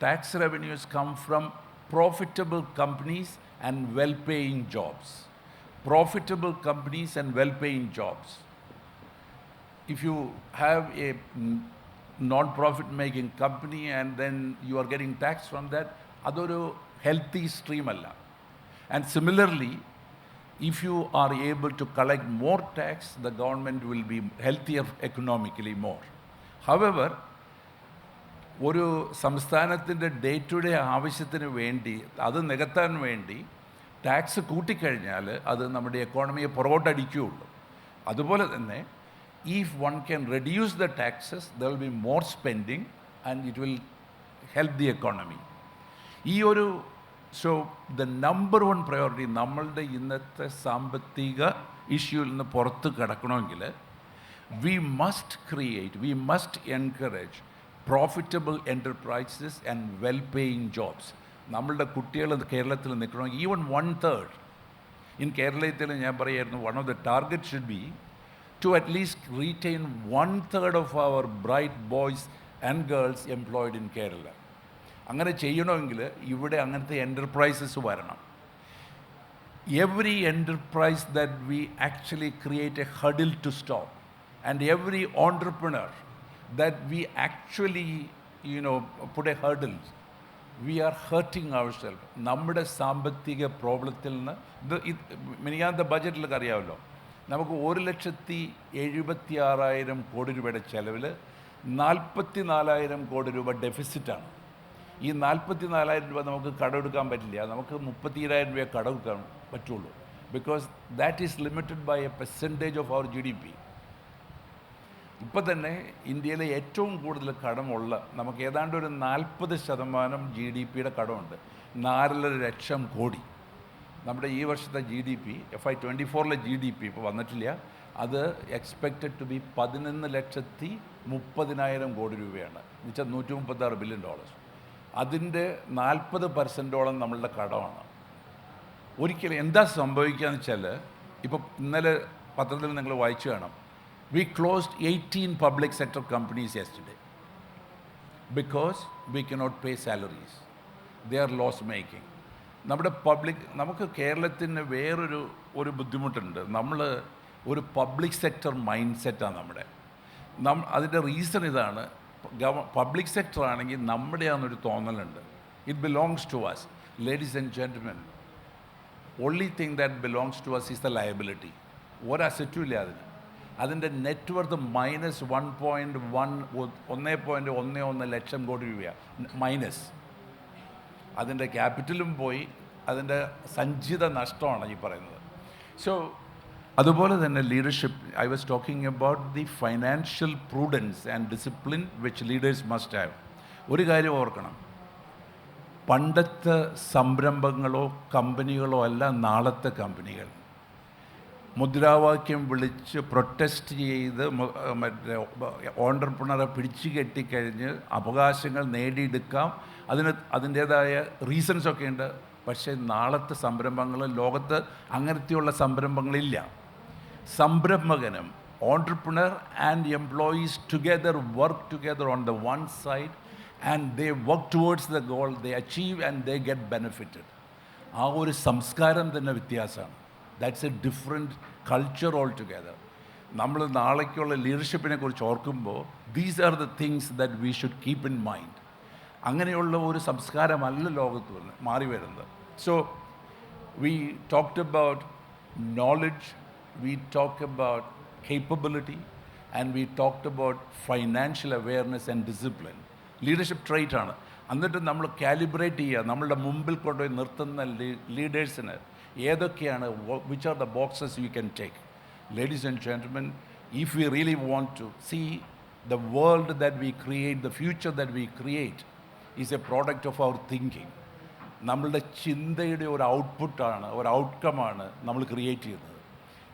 Tax revenues come from profitable companies and well paying jobs. Profitable companies and well-paying jobs. If you have a non-profit making company and then you are getting tax from that, adoru healthy stream alla. And similarly, if you are able to collect more tax, the government will be healthier economically more. However, ഒരു സംസ്ഥാനത്തിൻ്റെ day to day ആവശ്യത്തിന് വേണ്ടി അത് നികത്താൻ വേണ്ടി tax കൂട്ടിക്കഴിഞ്ഞാൽ അത് നമ്മുടെ എക്കോണമിയെ പുറകോട്ടടിക്കുകയുള്ളൂ. അതുപോലെ തന്നെ if one can reduce the taxes, there will be more spending and it will help the economy. So the number one priority നമ്മളുടെ ഇന്നത്തെ സാമ്പത്തിക ഇഷ്യൂവിൽ നിന്ന് പുറത്ത് കിടക്കണമെങ്കിൽ we must encourage profitable enterprises and well-paying jobs. നമ്മളുടെ കുട്ടികൾ കേരളത്തിൽ നിൽക്കണമെങ്കിൽ ഈവൻ 1/3 ഇൻ കേരളത്തിൽ ഞാൻ പറയായിരുന്നു one of the targets should be to at least retain 1/3 of our bright boys and girls employed in Kerala. അങ്ങനെ ചെയ്യണമെങ്കിൽ ഇവിടെ അങ്ങനത്തെ എൻ്റർപ്രൈസസ് വരണം. Every enterprise that we actually create a hurdle to stop, and every entrepreneur that we actually put a hurdle, we are hurting ourselves. നമ്മുടെ സാമ്പത്തിക പ്രോബ്ലത്തിൽ നിന്ന് മിനിയാന്ത ബഡ്ജറ്റിലൊക്കെ അറിയാമല്ലോ, നമുക്ക് 1,76,000 കോടി രൂപയുടെ ചിലവിൽ 44,000 കോടി രൂപ ഡെഫിസിറ്റാണ്. ഈ 44,000 രൂപ നമുക്ക് കടമെടുക്കാൻ പറ്റില്ല. നമുക്ക് 30,000 രൂപയെ കടമെടുക്കാൻ പറ്റുള്ളൂ. Because that is limited by a percentage of our GDP. ഇപ്പോൾ തന്നെ ഇന്ത്യയിലെ ഏറ്റവും കൂടുതൽ കടമുള്ള നമുക്ക് ഏതാണ്ട് ഒരു 40% GDPയുടെ കടമുണ്ട്. 4.5 ലക്ഷം കോടി. നമ്മുടെ ഈ വർഷത്തെ GDP FY24 GDP ഇപ്പോൾ വന്നിട്ടില്ല. അത് എക്സ്പെക്റ്റഡ് ടു ബി $11,30,000 കോടി രൂപയാണ്. എന്നുവെച്ചാൽ $136 ബില്യൺ. അതിൻ്റെ 40% നമ്മളുടെ കടമാണ്. ഒരിക്കലും എന്താ സംഭവിക്കുകയെന്ന് വെച്ചാൽ, ഇപ്പോൾ ഇന്നലെ പത്രത്തിൽ നിങ്ങൾ വായിച്ചു കാണാം, we closed 18 public sector companies yesterday because we cannot pay salaries. They are loss making. നമുക്ക് കേരളത്തിന് വേറൊരു ബുദ്ധിമുട്ടുണ്ട്. നമ്മൾ ഒരു പബ്ലിക് സെക്ടർ മൈൻഡ് സെറ്റാണ് നമ്മുടെ. അതിൻ്റെ റീസൺ ഇതാണ്, പബ്ലിക് സെക്ടർ ആണെങ്കിൽ നമ്മുടെയാണെന്നൊരു തോന്നലുണ്ട്. It belongs to us. Ladies and gentlemen, only thing that belongs to us is the liability. ഒരു അസറ്റും ഇല്ല അതിൻ്റെ നെറ്റ്വർത്ത് -1.11 ലക്ഷം കോടി രൂപയാണ് മൈനസ്. അതിൻ്റെ ക്യാപിറ്റലും പോയി, അതിൻ്റെ സഞ്ചിത നഷ്ടമാണ് ഈ പറയുന്നത്. സോ അതുപോലെ തന്നെ leadership, I was talking about the financial prudence and discipline which leaders must have. ഒരു കാര്യം ഓർക്കണം, പണ്ടത്തെ സംരംഭങ്ങളോ കമ്പനികളോ അല്ല നാളത്തെ കമ്പനികൾ. മുദ്രാവാക്യം വിളിച്ച് പ്രൊട്ടസ്റ്റ് ചെയ്ത് മറ്റേ ഓണ്ടർപ്രണറെ പിടിച്ചു കെട്ടിക്കഴിഞ്ഞ് അവകാശങ്ങൾ നേടിയെടുക്കാം. അതിൻ്റേതായ റീസൺസൊക്കെ ഉണ്ട്. പക്ഷേ നാളത്തെ സംരംഭങ്ങൾ, ലോകത്ത് അങ്ങനത്തെയുള്ള സംരംഭങ്ങളില്ല. സംരംഭകനും entrepreneur and employees together work together on the one side and they work towards the goal, they achieve and they get benefited. ആ ഒരു സംസ്കാരം തന്നെ വ്യത്യാസമാണ്. That's a different culture all together. നമ്മൾ നാളേക്കുള്ള ലീഡർഷിപ്പിനെ കുറിച്ച് ഓർക്കുമ്പോൾ these are the things that we should keep in mind. അങ്ങനെയുള്ള ഒരു സംസ്കാരമല്ല ലോകത്ത് മാറി വരുന്നത്. So we talked about knowledge, we talk about capability, and we talked about financial awareness and discipline. Leadership trait ആണ്. എന്നിട്ട് നമ്മൾ കാലിബ്രേറ്റ് ചെയ്യുക, നമ്മളുടെ മുമ്പിൽ കൊണ്ടുപോയി നിർത്തുന്ന ലീഡേഴ്സിന് ഏതൊക്കെയാണ്, which are the boxes you can take. Ladies and gentlemen, if we really want to see the world that we create, the future that we create is a product of our thinking. നമ്മളുടെ ചിന്തയുടെ ഒരു ഔട്ട്പുട്ടാണ്, ഒരു ഔട്ട്കമാണ് നമ്മൾ create ചെയ്യുന്നത്.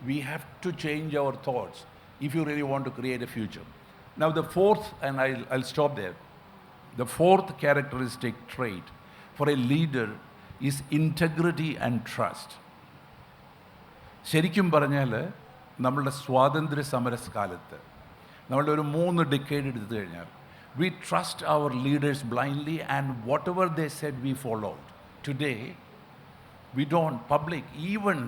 We have to change our thoughts if you really want to create a future. Now the fourth, and I'll stop there. The fourth characteristic trait for a leader is integrity and trust. ശരിക്കും പറഞ്ഞാൽ നമ്മളുടെ സ്വാതന്ത്ര്യ സമരകാലത്ത് നമ്മളുടെ ഒരു 3 decade എടുത്തു കഴിഞ്ഞാൽ we trust our leaders blindly and whatever they said we followed. Today we don't. Public, even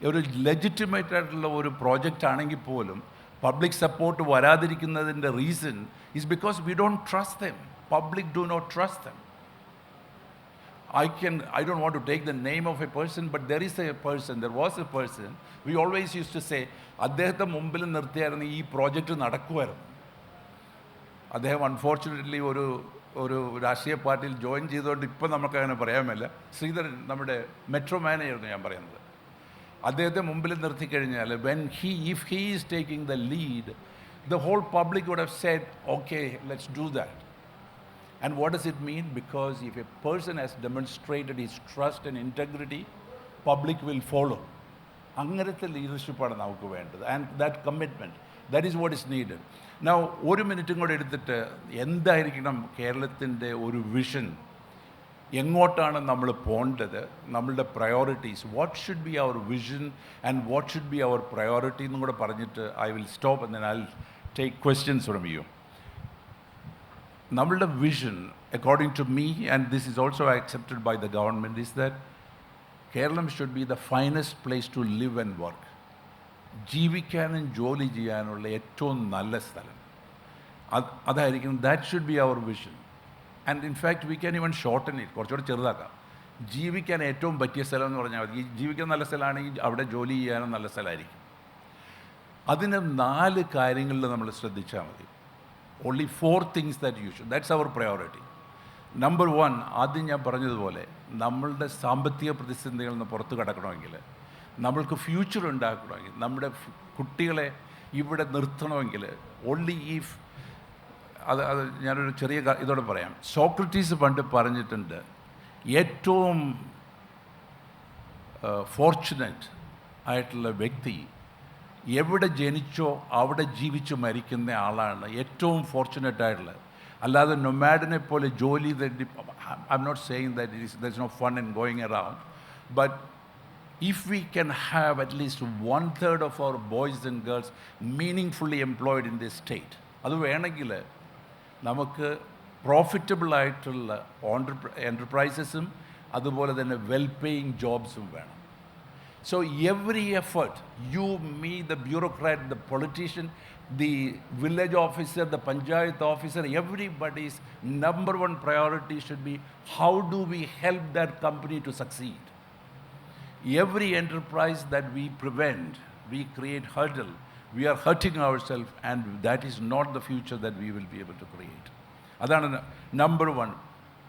ഒരു legitimate ആയിട്ടുള്ള ഒരു പ്രോജക്റ്റ് ആണെങ്കിൽ പോലും പബ്ലിക് സപ്പോർട്ട് വരാതിരിക്കുന്നതിൻ്റെ reason is because we don't trust them. Public do not trust them. I don't want to take the name of a person, but there was a person, we always used to say, അദ്ദേഹത്തെ മുമ്പിൽ നിർത്തിയായിരുന്നു ഈ project നടക്കുമായിരുന്നു. അദ്ദേഹം unfortunately ഒരു രാഷ്ട്രീയ പാർട്ടിയിൽ join ചെയ്തുകൊണ്ട് ഇപ്പം നമുക്കങ്ങനെ പറയാമല്ല. ശ്രീധരൻ നമ്മുടെ മെട്രോ മാനേജറായിരുന്നു ഞാൻ പറയുന്നത്. അദ്ദേഹത്തെ മുമ്പിൽ നിർത്തിക്കഴിഞ്ഞാൽ if he is taking the lead, the whole public would have said, okay, let's do that. And what does it mean? Because if a person has demonstrated his trust and integrity, public will follow. അങ്ങനത്തെ ലീഡർഷിപ്പാണ് നമുക്ക് വേണ്ടത്. And that commitment, that is what is needed. Now ഒരു മിനിറ്റും കൂടെ എടുത്തിട്ട് എന്തായിരിക്കണം കേരളത്തിൻ്റെ ഒരു വിഷൻ, എങ്ങോട്ടാണ് നമ്മൾ പോകേണ്ടത്, നമ്മളുടെ priorities, what should be our vision and what should be our priority എന്നും കൂടെ പറഞ്ഞിട്ട് I will stop and then I will take questions from you. നമ്മളുടെ vision, according to me, and this is also accepted by the government, is that Kerala should be the finest place to live and work. ജീവിക്കാനും ജോലി ചെയ്യാനുള്ള ഏറ്റവും നല്ല സ്ഥലം അതായിരിക്കും. That should be our vision. And in fact we can even shorten it, കുറച്ചുകൂടെ ചെറുതാക്കാം. ജീവിക്കാൻ ഏറ്റവും പറ്റിയ സ്ഥലം എന്ന് പറഞ്ഞാൽ മതി. ജീവിക്കാൻ നല്ല സ്ഥലമാണെങ്കിൽ അവിടെ ജോലി ചെയ്യാനും നല്ല സ്ഥലമായിരിക്കും. അതിന് 4 കാര്യങ്ങളിൽ നമ്മൾ ശ്രദ്ധിച്ചാൽ മതി. Only 4 things that you should. That's our priority. Number 1, ആദ്യം ഞാൻ പറഞ്ഞതുപോലെ നമ്മളുടെ സാമ്പത്തിക പ്രതിസന്ധികളിൽ നിന്ന് പുറത്ത് കടക്കണമെങ്കിൽ, നമ്മൾക്ക് ഫ്യൂച്ചർ ഉണ്ടാക്കണമെങ്കിൽ, നമ്മുടെ കുട്ടികളെ ഇവിടെ നിർത്തണമെങ്കിൽ, ഓൺലി ഇഫ് അത് ഞാനൊരു ചെറിയ ഇതോടെ പറയാം. സോക്രട്ടീസ് പണ്ട് പറഞ്ഞിട്ടുണ്ട്, ഏറ്റവും ഫോർച്ചുനേറ്റ് ആയിട്ടുള്ള വ്യക്തി എവിടെ ജനിച്ചോ അവിടെ ജീവിച്ച് മരിക്കുന്ന ആളാണ് ഏറ്റവും ഫോർച്ചുനേറ്റ് ആയിട്ടുള്ളത്. അല്ലാതെ നൊമാഡിനെ പോലെ ജോലി തേടി, I'm not saying that there is no fun in going around, but if we can have at least 1/3 of our boys and girls meaningfully employed in this state, അത് വേണമെങ്കിൽ നമുക്ക് പ്രോഫിറ്റബിൾ ആയിട്ടുള്ള എൻ്റർപ്രൈസസും അതുപോലെ തന്നെ വെൽ പേയിങ് ജോബ്സും വേണം. So every effort, you, me, the bureaucrat, the politician, the village officer, the panchayat officer, everybody's number 1 priority should be, how do we help that company to succeed? Every enterprise that we prevent, we create hurdle, we are hurting ourselves, and that is not the future that we will be able to create. Adana number 1.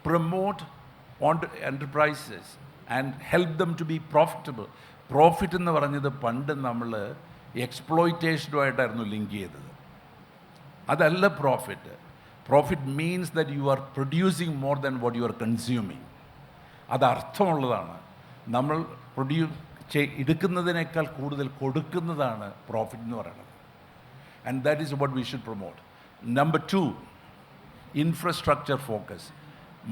Promote enterprises and help them to be profitable. Profit എന്ന് പറഞ്ഞത് പണ്ട് നമ്മൾ എക്സ്പ്ലോയിറ്റേഷനുമായിട്ടായിരുന്നു link ചെയ്തത്. അതല്ല profit. Profit means that you are producing more than what you are consuming. അത് അർത്ഥമുള്ളതാണ്. നമ്മൾ എടുക്കുന്നതിനേക്കാൾ കൂടുതൽ കൊടുക്കുന്നതാണ് പ്രോഫിറ്റ് എന്ന് പറയുന്നത്. And that is what we should promote. Number 2, infrastructure focus.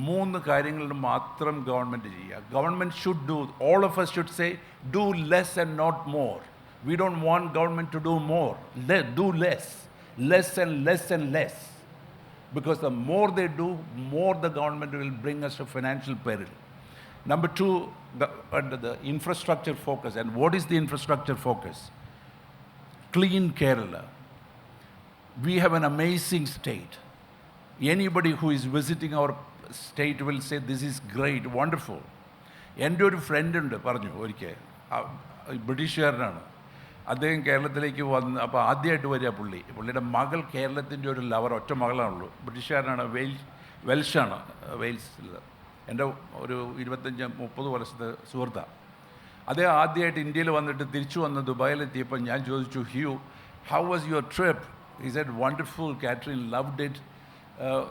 3 കാര്യങ്ങളിൽ മാത്രം ഗവൺമെൻറ് ചെയ്യുക. Government should do, all of us should say, do less and not more. We don't want government to do more. Do less and less and less. Because the more they do, more the government will bring us to financial peril. Number 2, the infrastructure focus. And what is the infrastructure focus? Clean Kerala. We have an amazing state. Anybody who is visiting our state will say, this is great, wonderful. എൻ്റെ ഒരു front ഉണ്ട്, പറഞ്ഞു ഒരിക്കൽ, ബ്രിട്ടീഷുകാരനാണ്. അദ്ദേഹം കേരളത്തിലേക്ക് വന്ന്, അപ്പോൾ ആദ്യമായിട്ട് വരിക പുള്ളിയുടെ മകൾ കേരളത്തിൻ്റെ ഒരു ലവർ, ഒറ്റ മകളാണുള്ളൂ, ബ്രിട്ടീഷുകാരനാണ്, വെൽഷാണ്, വെയിൽസിൽ. എൻ്റെ ഒരു 25-30 വർഷത്തെ സുഹൃത്താണ്. അദ്ദേഹം ആദ്യമായിട്ട് ഇന്ത്യയിൽ വന്നിട്ട് തിരിച്ചു വന്ന് ദുബായിലെത്തിയപ്പോൾ ഞാൻ ചോദിച്ചു, Hugh, how was your trip? He said, wonderful, Catherine loved it.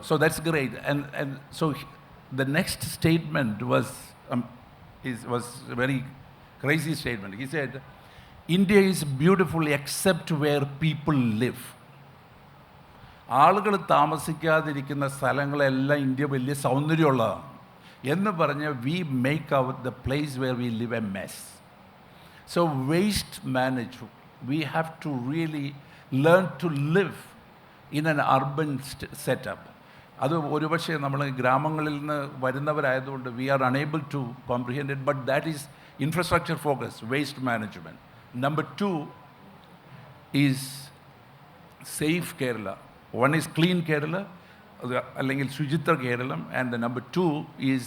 So that's great. And so the next statement was a very crazy statement. He said, India is beautiful except where people live. ആളുകൾ താമസിക്കാതിരിക്കുന്ന സ്ഥലങ്ങളെല്ലാം India വലിയ സൗന്ദര്യമുള്ളതാണ് എന്ന് പറഞ്ഞ് we make our the place where we live a mess. So waste manage we have to really learn to live in an urban setup. അത് ഒരുപക്ഷെ നമ്മൾ ഗ്രാമങ്ങളിൽ നിന്ന് വരുന്നവരായതുകൊണ്ട് we are unable to comprehend it, but that is infrastructure focus, waste management. Number 2 is safe Kerala. One is clean Kerala, അല്ലെങ്കിൽ ശുചിത്വ Keralam, and the number 2 is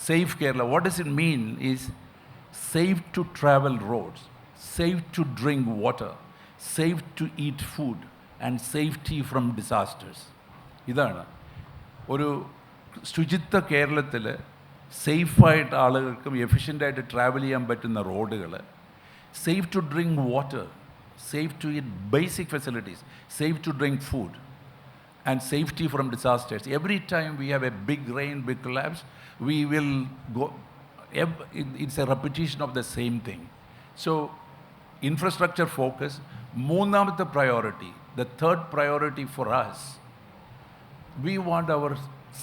safe Kerala. What does it mean is safe to travel roads, safe to drink water, safe to eat food, and safety from disasters. ഇതാണ് ഒരു ശുചിത്വ കേരളത്തിൽ സേഫായിട്ട് ആളുകൾക്കും എഫിഷ്യൻ്റായിട്ട് travel ചെയ്യാൻ പറ്റുന്ന റോഡുകൾ, safe to drink water, safe to eat basic facilities, safe to drink food, and safety from disasters. Every time we have a big rain, big collapse, we will go, it's a repetition of the same thing. So, infrastructure focus, moonamatha priority, the third priority for us, we want our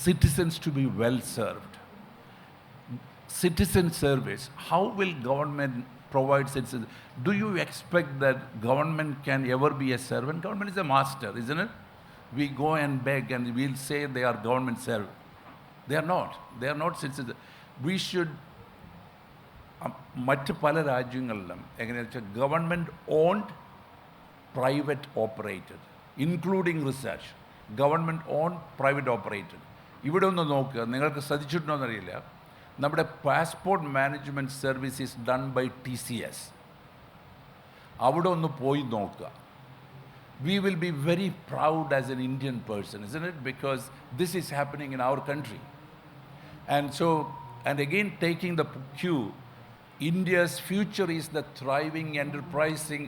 citizens to be well served. Citizen service, how will government provide citizens? Do you expect that government can ever be a servant? Government is a master, isn't it? We go and beg and we'll say they are government servant. They are not. They are not citizens. We should, മറ്റ് പല രാജ്യങ്ങളിലും എങ്ങനെയാണെന്ന് വെച്ചാൽ government owned, private operated, including research. Government owned, private operated. ഇവിടെ ഒന്ന് നോക്കുക, നിങ്ങൾക്ക് ശ്രദ്ധിച്ചിട്ടുണ്ടോ എന്നറിയില്ല, നമ്മുടെ passport management service is done by TCS. അവിടെ ഒന്ന് പോയി നോക്കുക. We will be very proud as an Indian person, isn't it? Because this is happening in our country. And so, and again taking the cue, India's future is the thriving, enterprising,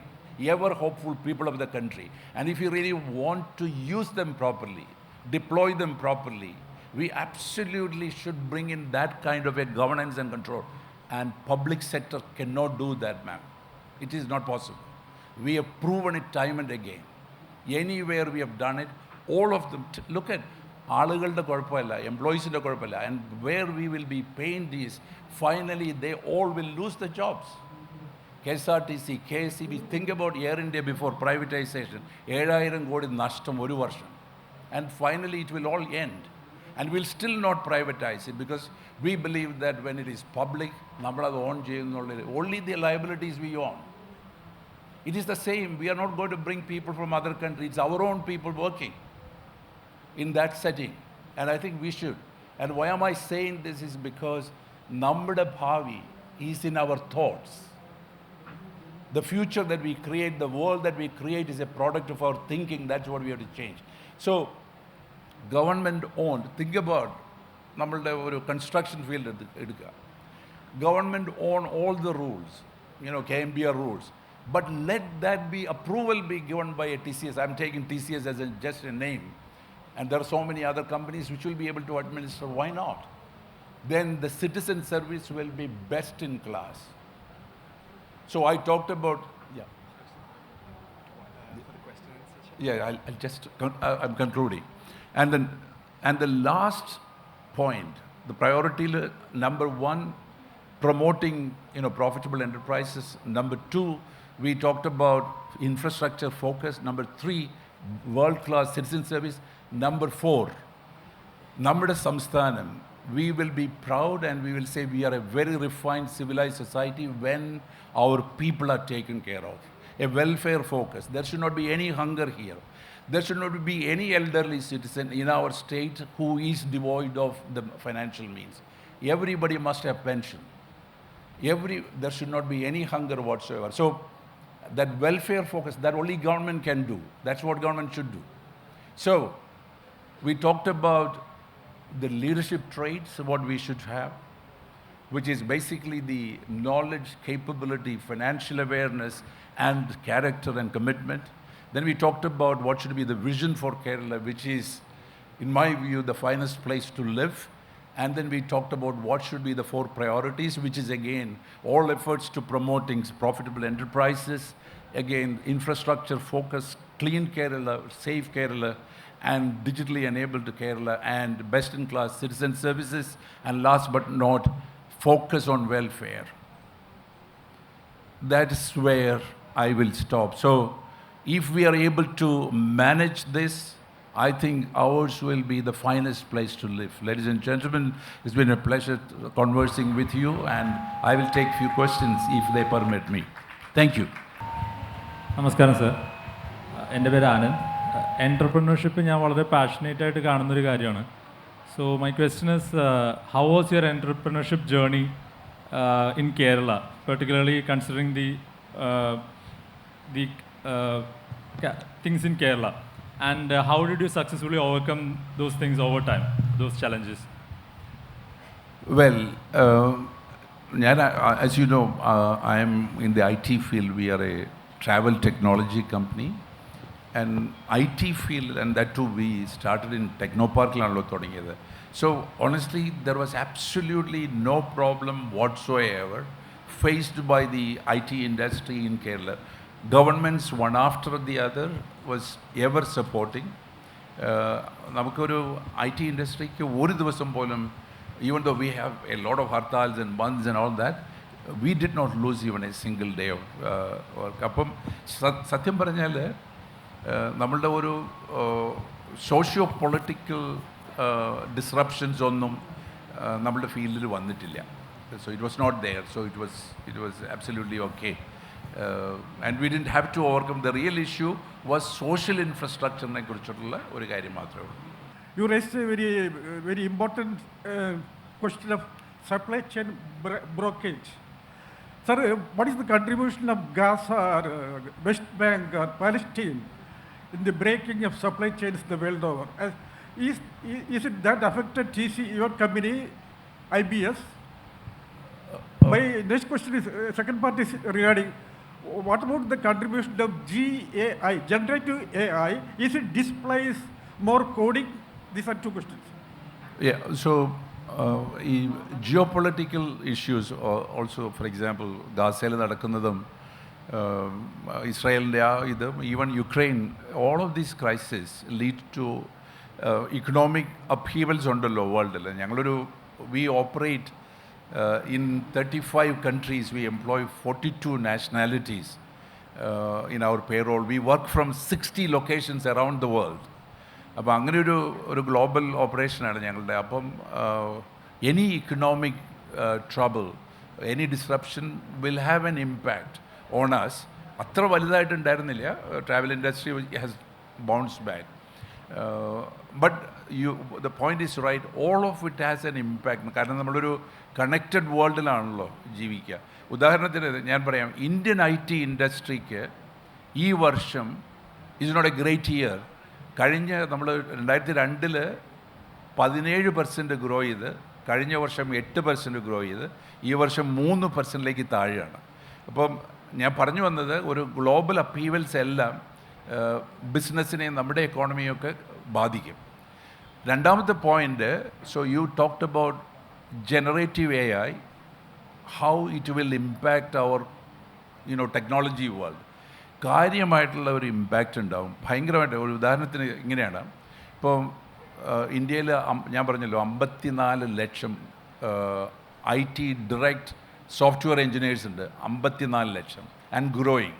ever hopeful people of the country. And if you really want to use them properly, deploy them properly, we absolutely should bring in that kind of a governance and control. And public sector cannot do that, ma'am. It is not possible. We have proven it time and again. Anywhere we have done it, all of them, look at ആളുകളുടെ കുഴപ്പമില്ല, എംപ്ലോയീസിൻ്റെ കുഴപ്പമില്ല, and where we will be pained is finally they all will lose the jobs. KSRTC, KSCB, think about Air India before privatization, 7,000 crore നഷ്ടം ഒരു വർഷം, and finally it will all end. And we'll still not privatize it because we believe that when it is public, നമ്മളത് on ചെയ്യുന്നുള്ളത്, only the liabilities we own. It is the same. We are not going to bring people from other countries. It's our own people working in that setting. And I think we should. And why am I saying this is because Nammada Bhavi is in our thoughts. The future that we create, the world that we create is a product of our thinking. That's what we have to change. So, government owned. Think about നമ്മളുടെ ഒരു construction field എടുക്കുക. Government own all the rules, KMBR rules. But let that be, approval be given by a TCS. I'm taking TCS as just a name. And there are so many other companies which will be able to administer. Why not? Then the citizen service will be best in class. So I talked about, I'm concluding. And the last point, the priority number 1, promoting profitable enterprises. Number 2, we talked about infrastructure focus. Number 3, world-class citizen service. Number 4, Nammada Samsthanam. We will be proud and we will say we are a very refined, civilized society when our people are taken care of. A welfare focus. There should not be any hunger here. There should not be any elderly citizen in our state who is devoid of the financial means. Everybody must have pension. There should not be any hunger whatsoever. So, that welfare focus, that only government can do. That's what government should do. So, we talked about the leadership traits, what we should have, which is basically the knowledge, capability, financial awareness, and character and commitment. Then we talked about what should be the vision for Kerala, which is, in my view, the finest place to live. And then we talked about what should be the 4 priorities, which is again, all efforts to promoting profitable enterprises, again, infrastructure focus, clean Kerala, safe Kerala, and digitally enabled Kerala, and best-in-class citizen services, and last but not, focus on welfare. That is where I will stop. So if we are able to manage this, I think ours will be the finest place to live. Ladies and gentlemen, it's been a pleasure conversing with you, and I will take few questions if they permit me. Thank you. Namaskaram, sir. എൻ്റെ പേര് Anand. Entrepreneurship ഞാൻ വളരെ passionate ആയിട്ട് കാണുന്നൊരു കാര്യമാണ്. So my question is how was your entrepreneurship journey in Kerala, particularly considering the things in Kerala, and how did you successfully overcome those things over time, those challenges? Well, as you know, I am in the IT field. We are a travel technology company, and IT field, and that too we started in Technopark. So honestly, there was absolutely no problem whatsoever faced by the IT industry in Kerala. Governments, one after the other, was ever supporting. നമുക്കൊരു IT ഇൻഡസ്ട്രിക്ക് ഒരു ദിവസം പോലും, even though we have a lot of hartals and bands and all that, we did not lose even a single day of work. അപ്പം സത്യം പറഞ്ഞാൽ നമ്മളുടെ ഒരു socio political disruptions ഒന്നും നമ്മളുടെ ഫീൽഡിൽ വന്നിട്ടില്ല. So it was not there. So it was absolutely okay. And we didn't have to overcome. The real issue was social infrastructure നെ കുറിച്ചുള്ള ഒരു കാര്യം മാത്രമേ ഉള്ളൂ. You raised a very important question of supply chain blockage. Sir, what is the contribution of Gaza or West Bank or Palestine in the breaking of supply chains the world over? Is it that affected your company, IBS? My next question is, second part is regarding, what about the contribution of GAI, generative AI? Is it displays more coding? These are two questions. Yeah, so geopolitical issues also, for example, Gaza നടക്കുന്നതും ഇസ്രായേലിൻ്റെ ഇതും, even Ukraine, all of these crises lead to economic upheavals ഉണ്ടല്ലോ വേൾഡിൽ. we operate in 35 countries. We employ 42 nationalities in our payroll. We work from 60 locations around the world. അപ്പോൾ അങ്ങനെ ഒരു global ഓപ്പറേഷനാണ് ഞങ്ങളുടെ. അപ്പം any economic trouble, any disruption will have an impact on us. അത്ര വലുതായിട്ടുണ്ടായിരുന്നില്ല. Travel industry has bounced back. But the point is right, all of it has an impact. കാരണം നമ്മളൊരു connected വേൾഡിലാണല്ലോ ജീവിക്കുക. ഉദാഹരണത്തിന് ഞാൻ പറയാം, ഇന്ത്യൻ IT ഇൻഡസ്ട്രിക്ക് ഈ വർഷം is not a great year. കഴിഞ്ഞ നമ്മൾ 2002 17% ഗ്രോ ചെയ്ത്, കഴിഞ്ഞ വർഷം 8% ഗ്രോ ചെയ്ത്, ഈ വർഷം 3% താഴെയാണ്. അപ്പം ഞാൻ പറഞ്ഞു വന്നത്, ഒരു ഗ്ലോബൽ അപ്പീവൽസ് എല്ലാം ബിസിനസ്സിനെയും നമ്മുടെ എക്കോണമിയൊക്കെ ബാധിക്കും. രണ്ടാമത്തെ point, so you talked about generative AI, how it will impact our technology world. കാര്യമായിട്ടുള്ള ഒരു ഇമ്പാക്റ്റ് ഉണ്ടാവും, ഭയങ്കരമായിട്ട്. ഒരു ഉദാഹരണത്തിന് ഇങ്ങനെയാണ്, ഇപ്പം ഇന്ത്യയിൽ ഞാൻ പറഞ്ഞല്ലോ 54 ലക്ഷം IT ഡയറക്റ്റ് സോഫ്റ്റ്വെയർ എഞ്ചിനീയേഴ്സ് ഉണ്ട്, 54 ലക്ഷം, ആൻഡ് ഗ്രോയിങ്.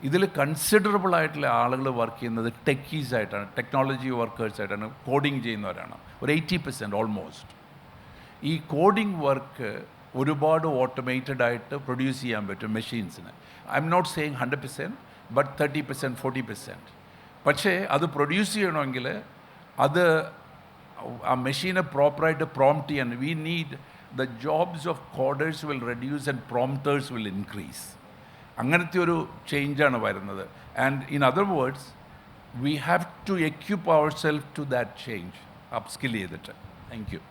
ഇതിൽ കൺസിഡറബിൾ ആയിട്ടുള്ള ആളുകൾ വർക്ക് ചെയ്യുന്നത് ടെക്കീസ് ആയിട്ടാണ്, ടെക്നോളജി വർക്കേഴ്സ് ആയിട്ടാണ്, കോഡിങ് ചെയ്യുന്നവരാണ്. ഒരു 80% ഓൾമോസ്റ്റ്. ഈ കോഡിംഗ് വർക്ക് ഒരുപാട് ഓട്ടോമേറ്റഡ് ആയിട്ട് പ്രൊഡ്യൂസ് ചെയ്യാൻ പറ്റും മെഷീൻസിന്. I'm not saying 100%, but 30%, 40%. പക്ഷേ അത് പ്രൊഡ്യൂസ് ചെയ്യണമെങ്കിൽ അത് ആ മെഷീനെ പ്രോപ്പറായിട്ട് പ്രോംപ്റ്റ് ചെയ്യാൻ, we need the jobs of coders will reduce and prompters will increase. അങ്ങനത്തെ ഒരു ചേഞ്ചാണ് വരുന്നത്. And in other words, we have to equip our self to that change, upskill ചെയ്തിട്ട്. Thank U.